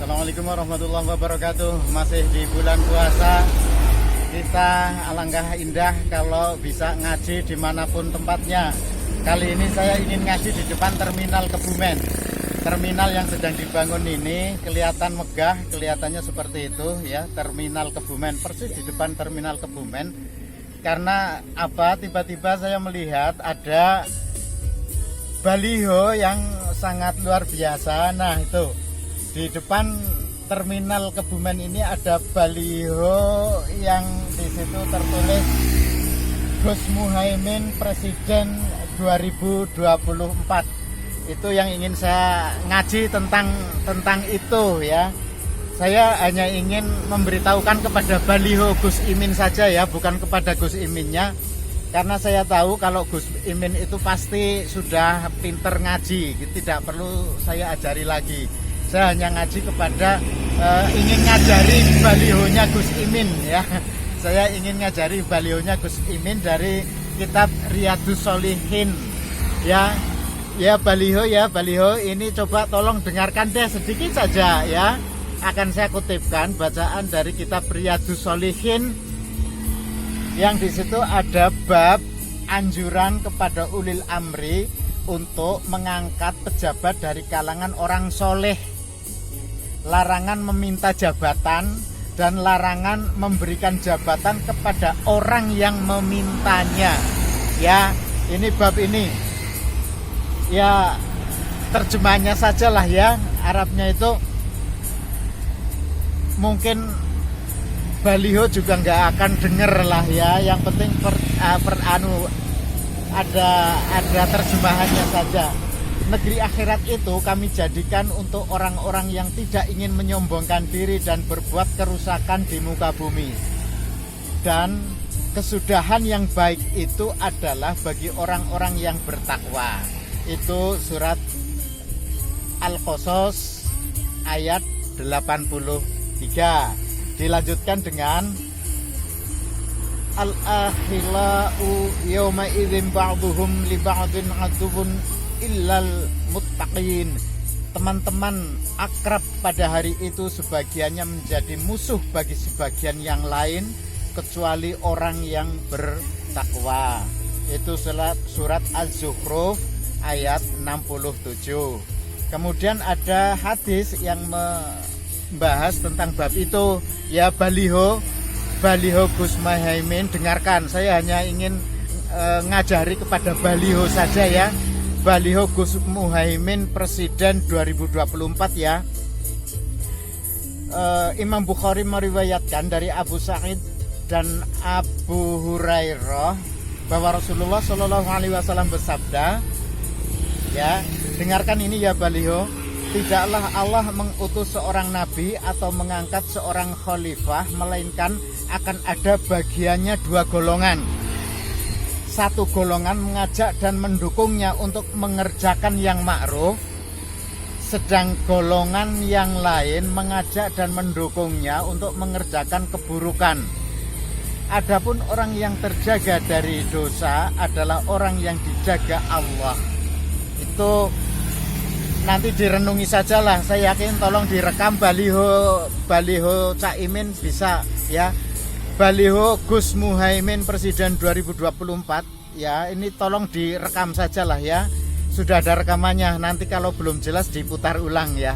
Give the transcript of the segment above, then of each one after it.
Assalamualaikum warahmatullahi wabarakatuh. Masih di bulan puasa, kita alangkah indah kalau bisa ngaji dimanapun tempatnya. Kali ini saya ingin ngaji di depan terminal Kebumen. Terminal yang sedang dibangun ini kelihatan megah, kelihatannya seperti itu ya, terminal Kebumen, persis di depan terminal Kebumen. Karena apa? Tiba-tiba saya melihat ada baliho yang sangat luar biasa. Nah, itu di depan terminal Kebumen ini ada baliho yang di situ tertulis Gus Muhaimin Presiden 2024. Itu yang ingin saya ngaji tentang itu ya. Saya hanya ingin memberitahukan kepada baliho Gus Imin saja ya, bukan kepada Gus Iminnya. Karena saya tahu kalau Gus Imin itu pasti sudah pinter ngaji, tidak perlu saya ajari lagi. Saya hanya ngaji kepada ingin ngajari balihonya Gus Imin ya. Saya ingin ngajari balihonya Gus Imin dari kitab Riyadhus Shalihin ya. Ya baliho ini coba tolong dengarkan deh sedikit saja ya. Akan saya kutipkan bacaan dari kitab Riyadhus Shalihin yang di situ ada bab anjuran kepada ulil amri untuk mengangkat pejabat dari kalangan orang soleh, larangan meminta jabatan dan larangan memberikan jabatan kepada orang yang memintanya. Ya, ini bab ini. Ya, terjemahnya sajalah ya, Arabnya itu mungkin baliho juga nggak akan denger lah ya. Yang penting ada terjemahannya saja. Negeri akhirat itu kami jadikan untuk orang-orang yang tidak ingin menyombongkan diri dan berbuat kerusakan di muka bumi. Dan kesudahan yang baik itu adalah bagi orang-orang yang bertakwa. Itu surat Al-Qasas ayat 83. Dilanjutkan dengan Al-akhila'u yawma idzin ba'duhum li ba'din aduwwun illal muttaqin. Teman-teman akrab pada hari itu sebagiannya menjadi musuh bagi sebagian yang lain kecuali orang yang bertakwa. Itu surat Az-Zukhruf ayat 67. Kemudian ada hadis yang membahas tentang bab itu ya. Baliho Gus Muhaimin, dengarkan, saya hanya ingin ngajari kepada baliho saja ya. Baliho Gus Muhaimin Presiden 2024 ya. Imam Bukhari meriwayatkan dari Abu Sa'id dan Abu Hurairah bahwa Rasulullah Shallallahu Alaihi Wasallam bersabda ya, dengarkan ini ya baliho. Tidaklah Allah mengutus seorang nabi atau mengangkat seorang khalifah, melainkan akan ada bagiannya dua golongan. Satu golongan mengajak dan mendukungnya untuk mengerjakan yang ma'ruf, sedang golongan yang lain mengajak dan mendukungnya untuk mengerjakan keburukan. Adapun orang yang terjaga dari dosa adalah orang yang dijaga Allah. Itu nanti direnungi sajalah. Saya yakin, tolong direkam baliho Caimin bisa ya. Baliho Gus Muhaimin Presiden 2024 ya, ini tolong direkam sajalah ya. Sudah ada rekamannya, nanti kalau belum jelas diputar ulang ya.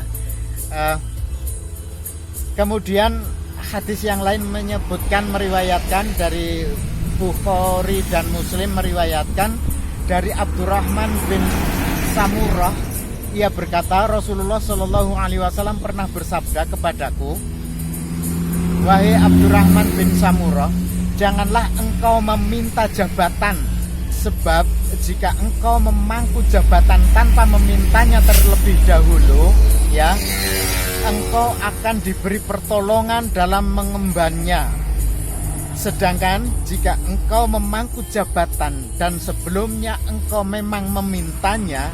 Kemudian hadis yang lain menyebutkan, meriwayatkan dari Bukhari dan Muslim, meriwayatkan dari Abdurrahman bin Samurah. Ia berkata, Rasulullah Shallallahu Alaihi Wasallam pernah bersabda kepadaku, wahai Abdurrahman bin Samurah, janganlah engkau meminta jabatan, sebab jika engkau memangku jabatan tanpa memintanya terlebih dahulu, ya, engkau akan diberi pertolongan dalam mengembannya. Sedangkan jika engkau memangku jabatan dan sebelumnya engkau memang memintanya,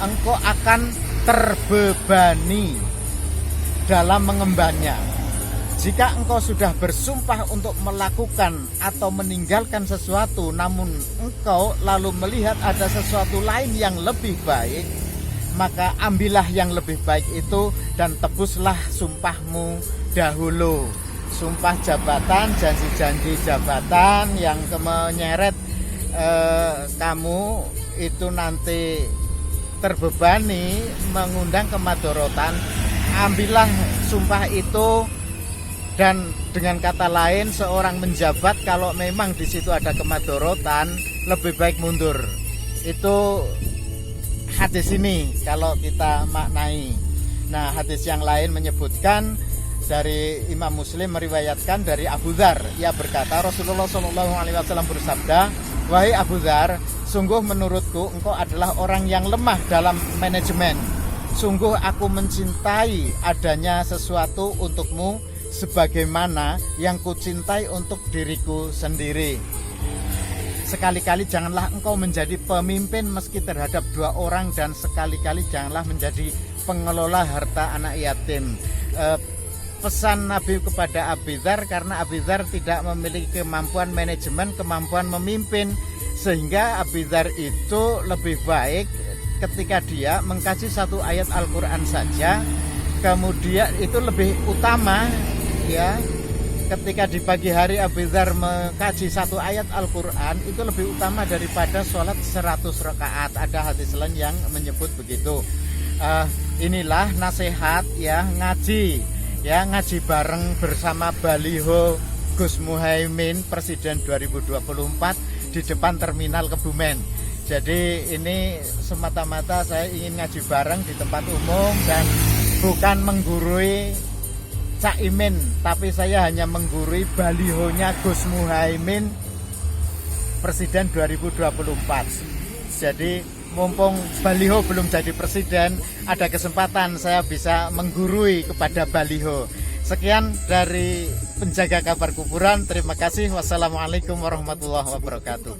engkau akan terbebani dalam mengembannya. Jika engkau sudah bersumpah untuk melakukan atau meninggalkan sesuatu, namun engkau lalu melihat ada sesuatu lain yang lebih baik, maka ambillah yang lebih baik itu dan tebuslah sumpahmu dahulu. Sumpah jabatan, janji-janji jabatan yang menyeret kamu itu nanti terbebani mengundang kemadorotan. Ambillah sumpah itu, dan dengan kata lain seorang menjabat kalau memang di situ ada kemadorotan lebih baik mundur. Itu hadis ini kalau kita maknai. Nah, hadis yang lain menyebutkan dari Imam Muslim meriwayatkan dari Abu Dzar, ia berkata Rasulullah SAW bersabda, wahai Abu Dzar, sungguh menurutku engkau adalah orang yang lemah dalam manajemen. Sungguh aku mencintai adanya sesuatu untukmu sebagaimana yang kucintai untuk diriku sendiri. Sekali-kali janganlah engkau menjadi pemimpin meski terhadap 2 orang, dan sekali-kali janganlah menjadi pengelola harta anak yatim. Pesan Nabi kepada Abi Dzar, karena Abi Dzar tidak memiliki kemampuan manajemen, kemampuan memimpin, sehingga Abi Dzar itu lebih baik ketika dia mengkaji 1 ayat Al-Quran saja, kemudian itu lebih utama ya. Ketika di pagi hari Abi Dzar mengkaji 1 ayat Al-Quran itu lebih utama daripada sholat 100 rakaat. Ada hadis lain yang menyebut begitu. Inilah nasihat ya, ngaji bareng bersama baliho Gus Muhaimin Presiden 2024 di depan terminal Kebumen. Jadi ini semata-mata saya ingin ngaji bareng di tempat umum dan bukan menggurui Caimin, tapi saya hanya menggurui balihonya Gus Muhaimin Presiden 2024. Jadi mumpung baliho belum jadi presiden, ada kesempatan saya bisa menggurui kepada baliho. Sekian dari penjaga kabar kuburan. Terima kasih. Wassalamualaikum warahmatullahi wabarakatuh.